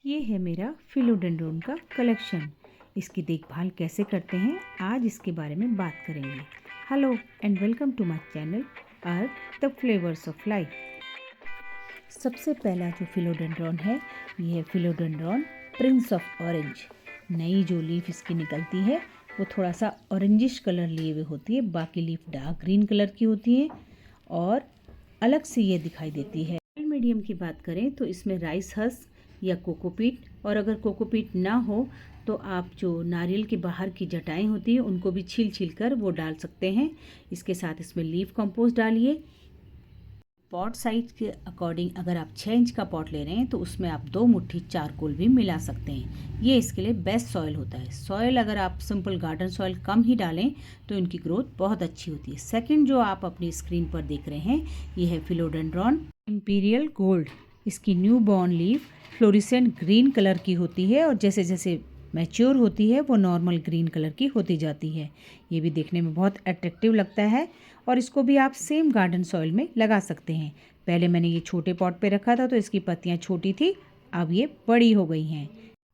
ये है मेरा फिलोडेंड्रोन का कलेक्शन। इसकी देखभाल कैसे करते हैं आज इसके बारे में बात करेंगे। Hello and welcome to my channel earth the flavours of life. सबसे पहला जो फिलोडेंड्रोन है ये है फिलोडेंड्रोन प्रिंस ऑफ ऑरेंज। नई जो लीफ इसकी निकलती है वो थोड़ा सा ऑरेंजिश कलर लिए हुए होती है, बाकी लीफ डार्क ग्रीन कलर की होती है और अलग से ये दिखाई देती है। मीडियम की बात करें तो इसमें राइस हस्क या कोकोपीट, और अगर कोकोपीट ना हो तो आप जो नारियल के बाहर की जटाएं होती हैं उनको भी छील छील कर वो डाल सकते हैं। इसके साथ इसमें लीफ कंपोस्ट डालिए। पॉट साइज के अकॉर्डिंग अगर आप 6 इंच का पॉट ले रहे हैं तो उसमें आप 2 मुट्ठी चारकोल भी मिला सकते हैं। ये इसके लिए बेस्ट सॉइल होता है। सॉइल अगर आप सिंपल गार्डन सॉइल कम ही डालें तो इनकी ग्रोथ बहुत अच्छी होती है। सेकंड जो आप अपनी स्क्रीन पर देख रहे हैं ये है फिलोडेंड्रॉन इंपीरियल गोल्ड। इसकी new born leaf fluorescent green colour की होती है और जैसे जैसे मैच्योर होती है वो नॉर्मल ग्रीन कलर की होती जाती है। ये भी देखने में बहुत अट्रैक्टिव लगता है और इसको भी आप सेम गार्डन सॉइल में लगा सकते हैं। पहले मैंने ये छोटे पॉट पे रखा था तो इसकी पत्तियां छोटी थी, अब ये बड़ी हो गई हैं।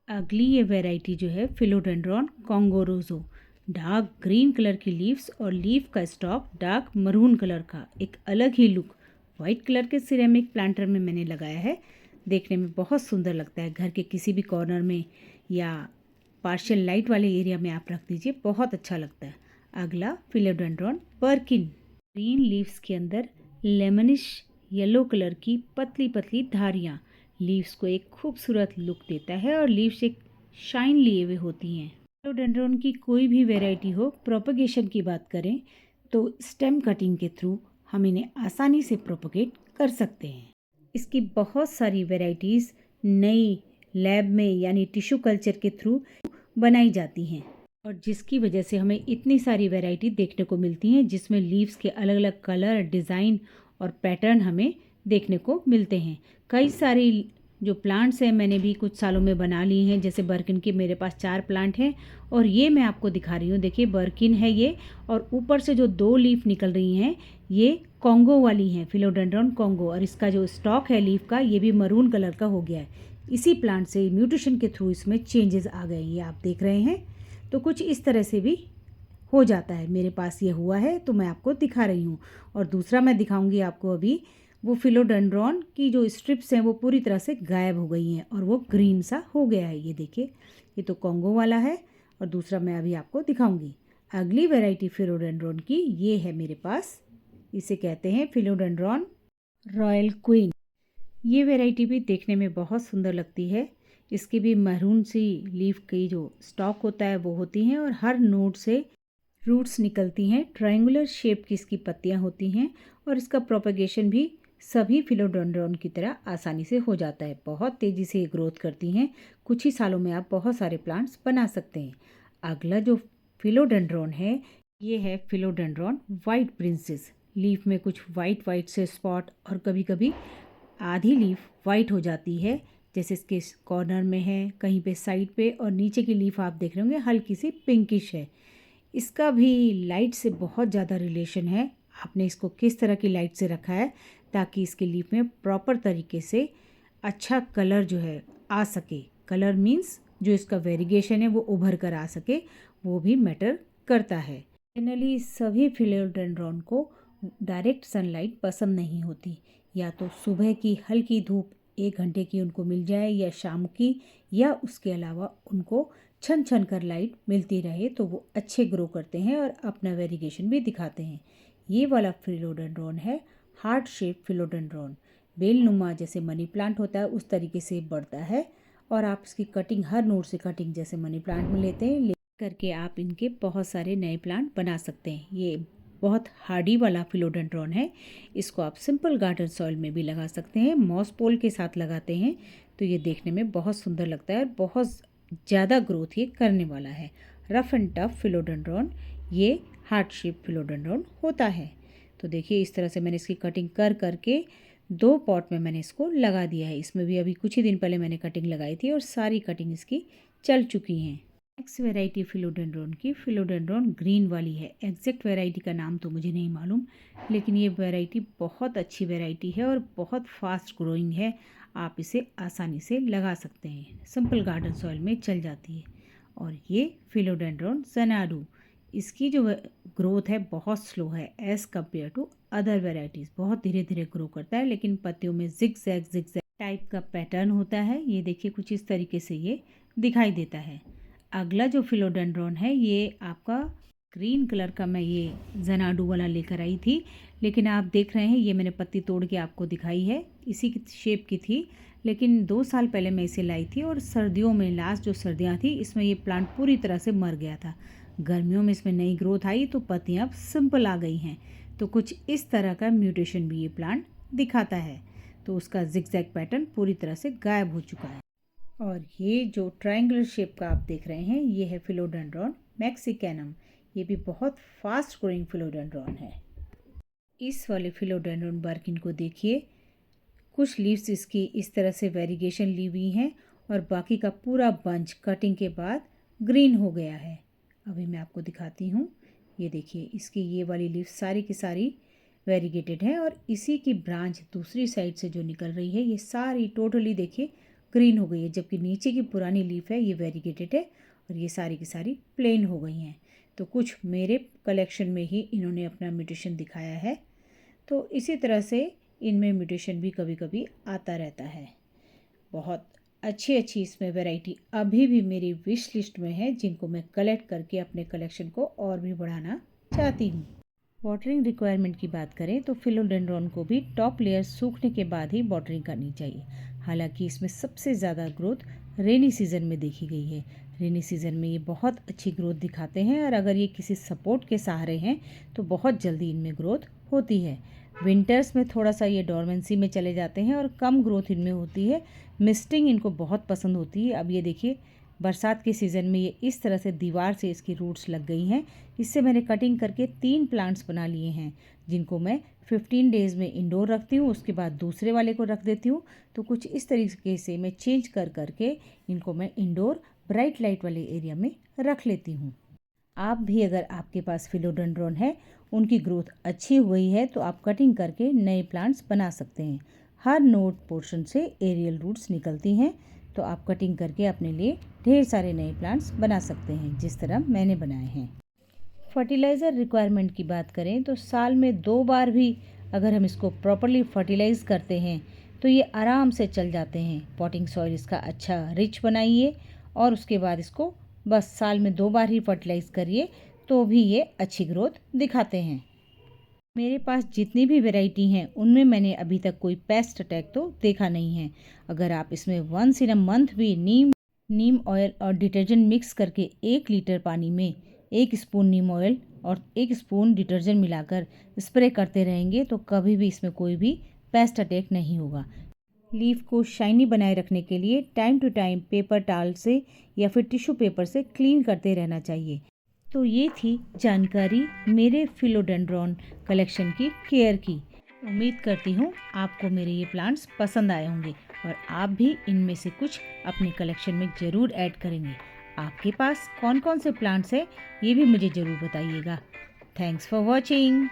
अगली ये वैरायटी जो है फिलोडेंड्रॉन कॉन्गोरोजो। डार्क ग्रीन कलर की लीव्स और लीफ का स्टॉक डार्क मरून कलर का, एक अलग ही लुक। वाइट कलर के सिरेमिक प्लांटर में मैंने लगाया है। देखने में बहुत सुंदर लगता है। घर के किसी भी कॉर्नर में या पार्शियल लाइट वाले एरिया में आप रख दीजिए, बहुत अच्छा लगता है। अगला फिलोडेंड्रॉन पर्किन। ग्रीन लीव्स के अंदर लेमनिश येलो कलर की पतली पतली धारियाँ लीव्स को एक खूबसूरत लुक देता है और लीव्स एक शाइन लिए हुए होती हैं। फिलोडेंड्रॉन की कोई भी वैरायटी हो, प्रोपगेशन की बात करें तो स्टेम कटिंग के थ्रू हम इन्हें आसानी से प्रोपगेट कर सकते हैं। इसकी बहुत सारी वैरायटीज़ नई लैब में यानी टिश्यू कल्चर के थ्रू बनाई जाती हैं और जिसकी वजह से हमें इतनी सारी वैरायटी देखने को मिलती हैं जिसमें लीव्स के अलग अलग कलर, डिज़ाइन और पैटर्न हमें देखने को मिलते हैं। कई सारी जो प्लांट्स हैं मैंने भी कुछ सालों में बना ली हैं। जैसे बर्किन के मेरे पास 4 प्लांट हैं और ये मैं आपको दिखा रही हूँ। देखिए बर्किन है ये, और ऊपर से जो 2 लीफ निकल रही हैं ये कॉन्गो वाली हैं, फिलोडेंड्रॉन कॉन्गो, और इसका जो स्टॉक है लीफ का ये भी मरून कलर का हो गया है। इसी प्लांट से म्यूटेशन के थ्रू इसमें चेंजेस आ गए, ये आप देख रहे हैं। तो कुछ इस तरह से भी हो जाता है। मेरे पास ये हुआ है तो मैं आपको दिखा रही हूँ। और दूसरा मैं दिखाऊंगी आपको अभी, वो फिलोडेंड्रॉन की जो स्ट्रिप्स हैं वो पूरी तरह से गायब हो गई हैं और वो ग्रीन सा हो गया है। ये देखिए, ये तो कॉन्गो वाला है और दूसरा मैं अभी आपको दिखाऊंगी। अगली वैरायटी फिलोडेंड्रॉन की ये है मेरे पास, इसे कहते हैं फिलोडेंड्रॉन रॉयल क्वीन। ये वैरायटी भी देखने में बहुत सुंदर लगती है। इसकी भी मैरून सी लीफ की जो स्टॉक होता है वो होती हैं और हर नोड से रूट्स निकलती हैं। ट्रायंगुलर शेप की इसकी पत्तियां होती हैं और इसका प्रोपगेशन भी सभी फिलोडेंड्रॉन की तरह आसानी से हो जाता है। बहुत तेज़ी से ये ग्रोथ करती हैं। कुछ ही सालों में आप बहुत सारे प्लांट्स बना सकते हैं। अगला जो फिलोडेंड्रॉन है ये है फिलोडेंड्रॉन वाइट प्रिंसेस। लीफ में कुछ वाइट वाइट से स्पॉट और कभी कभी आधी लीफ वाइट हो जाती है, जैसे इसके कॉर्नर में है, कहीं पे साइड पे, और नीचे की लीफ आप देख रहे होंगे हल्की सी पिंकिश है। इसका भी लाइट से बहुत ज़्यादा रिलेशन है। आपने इसको किस तरह की लाइट से रखा है ताकि इसके लीफ में प्रॉपर तरीके से अच्छा कलर जो है आ सके। कलर मीन्स जो इसका वेरिगेशन है वो उभर कर आ सके, वो भी मैटर करता है। जनरली सभी फिलोडेंड्रॉन को डायरेक्ट सनलाइट पसंद नहीं होती। या तो सुबह की हल्की धूप 1 घंटे की उनको मिल जाए या शाम की, या उसके अलावा उनको छन छन कर लाइट मिलती रहे तो वो अच्छे ग्रो करते हैं और अपना वेरिगेशन भी दिखाते हैं। ये वाला फिलोडेंड्रॉन है हार्ट शेप फिलोडेंड्रॉन। बेलनुमा जैसे मनी प्लांट होता है उस तरीके से बढ़ता है और आप इसकी कटिंग हर नोड से कटिंग जैसे मनी प्लांट में लेते हैं, ले करके आप इनके बहुत सारे नए प्लांट बना सकते हैं। ये बहुत हार्डी वाला फिलोडेंड्रॉन है। इसको आप सिंपल गार्डन सॉइल में भी लगा सकते हैं, मॉस पोल के साथ लगाते हैं तो ये देखने में बहुत सुंदर लगता है और बहुत ज़्यादा ग्रोथ ये करने वाला है। रफ एंड टफ फिलोडेंड्रॉन ये हार्ट शेप फिलोडेंड्रॉन होता है। तो देखिए इस तरह से मैंने इसकी कटिंग कर करके 2 पॉट में मैंने इसको लगा दिया है। इसमें भी अभी कुछ ही दिन पहले मैंने कटिंग लगाई थी और सारी कटिंग इसकी चल चुकी हैं। नेक्स्ट वैरायटी फिलोडेंड्रॉन की फिलोडेंड्रॉन ग्रीन वाली है। एग्जैक्ट वैरायटी का नाम तो मुझे नहीं मालूम, लेकिन ये वैरायटी बहुत अच्छी वैरायटी है और बहुत फास्ट ग्रोइंग है। आप इसे आसानी से लगा सकते हैं। सिंपल गार्डन सॉइल में चल जाती है। और ये फिलोडेंड्रॉन ज़ेनाडू, इसकी जो ग्रोथ है बहुत स्लो है as compare to other varieties. बहुत धीरे धीरे ग्रो करता है, लेकिन पत्तियों में जिगजैग टाइप का पैटर्न होता है। ये देखिए कुछ इस तरीके से ये दिखाई देता है। अगला जो फिलोडेंड्रॉन है ये आपका ग्रीन कलर का मैं ये ज़ेनाडू वाला लेकर आई थी, लेकिन आप देख रहे हैं ये मैंने पत्ती तोड़ के आपको दिखाई है, इसी की शेप की थी। लेकिन 2 साल पहले मैं इसे लाई थी और सर्दियों में, लास्ट जो सर्दियाँ थी, इसमें ये प्लांट पूरी तरह से मर गया था। गर्मियों में इसमें नई ग्रोथ आई तो पत्तियाँ अब सिंपल आ गई हैं। तो कुछ इस तरह का म्यूटेशन भी ये प्लांट दिखाता है। तो उसका जिगजैग पैटर्न पूरी तरह से गायब हो चुका है। और ये जो ट्रायंगुलर शेप का आप देख रहे हैं ये है फिलोडेंड्रॉन मैक्सिकैनम। ये भी बहुत फास्ट ग्रोइंग फिलोडेंड्रॉन है। इस वाले फिलोडेंड्रॉन बर्किन को देखिए, कुछ लीव्स इसकी इस तरह से वेरिगेशन ली हुई हैं और बाकी का पूरा बंच कटिंग के बाद ग्रीन हो गया है। अभी मैं आपको दिखाती हूँ। ये देखिए इसकी ये वाली लीव्स सारी की सारी वेरीगेटेड है और इसी की ब्रांच दूसरी साइड से जो निकल रही है ये सारी टोटली देखिए ग्रीन हो गई है, जबकि नीचे की पुरानी लीफ है ये वेरीगेटेड है और ये सारी की सारी प्लेन हो गई हैं। तो कुछ मेरे कलेक्शन में ही इन्होंने अपना म्यूटेशन दिखाया है। तो इसी तरह से इनमें म्यूटेशन भी कभी कभी आता रहता है। बहुत अच्छी अच्छी इसमें वैरायटी अभी भी मेरी विश लिस्ट में है, जिनको मैं कलेक्ट करके अपने कलेक्शन को और भी बढ़ाना चाहती हूँ। वाटरिंग रिक्वायरमेंट की बात करें तो फिलोडेंड्रॉन को भी टॉप लेयर सूखने के बाद ही वाटरिंग करनी चाहिए। हालांकि इसमें सबसे ज़्यादा ग्रोथ रेनी सीज़न में देखी गई है। रेनी सीज़न में ये बहुत अच्छी ग्रोथ दिखाते हैं और अगर ये किसी सपोर्ट के सहारे हैं तो बहुत जल्दी इनमें ग्रोथ होती है। विंटर्स में थोड़ा सा ये डॉर्मेंसी में चले जाते हैं और कम ग्रोथ इनमें होती है। मिस्टिंग इनको बहुत पसंद होती है। अब ये देखिए बरसात के सीज़न में ये इस तरह से दीवार से इसकी रूट्स लग गई हैं। इससे मैंने कटिंग करके 3 प्लांट्स बना लिए हैं, जिनको मैं 15 डेज़ में इंडोर रखती हूँ, उसके बाद दूसरे वाले को रख देती हूँ। तो कुछ इस तरीके से मैं चेंज कर करके इनको मैं इंडोर ब्राइट लाइट वाले एरिया में रख लेती हूँ। आप भी अगर आपके पास फिलोडेंड्रॉन है, उनकी ग्रोथ अच्छी हुई है तो आप कटिंग करके नए प्लांट्स बना सकते हैं। हर नोड पोर्शन से एरियल रूट्स निकलती हैं, तो आप कटिंग करके अपने लिए ढेर सारे नए प्लांट्स बना सकते हैं, जिस तरह मैंने बनाए हैं। फर्टिलाइज़र रिक्वायरमेंट की बात करें तो साल में 2 बार भी अगर हम इसको प्रॉपरली फर्टिलाइज़ करते हैं तो ये आराम से चल जाते हैं। पॉटिंग सॉइल इसका अच्छा रिच बनाइए और उसके बाद इसको बस साल में 2 बार ही फर्टिलाइज़ करिए, तो भी ये अच्छी ग्रोथ दिखाते हैं। मेरे पास जितनी भी वैरायटी हैं उनमें मैंने अभी तक कोई पेस्ट अटैक तो देखा नहीं है। अगर आप इसमें वंस इन अ मंथ भी नीम ऑयल और डिटर्जेंट मिक्स करके 1 लीटर पानी में 1 स्पून नीम ऑयल और 1 स्पून डिटर्जेंट मिलाकर स्प्रे करते रहेंगे तो कभी भी इसमें कोई भी पेस्ट अटैक नहीं होगा। लीफ को शाइनी बनाए रखने के लिए time to time paper towel से या फिर टिश्यू पेपर से क्लीन करते रहना चाहिए। तो ये थी जानकारी मेरे फिलोडेंड्रॉन कलेक्शन की केयर की। उम्मीद करती हूँ आपको मेरे ये प्लांट्स पसंद आए होंगे और आप भी इनमें से कुछ अपने कलेक्शन में ज़रूर ऐड करेंगे। आपके पास कौन कौन से प्लांट्स हैं ये भी मुझे ज़रूर बताइएगा। Thanks for watching.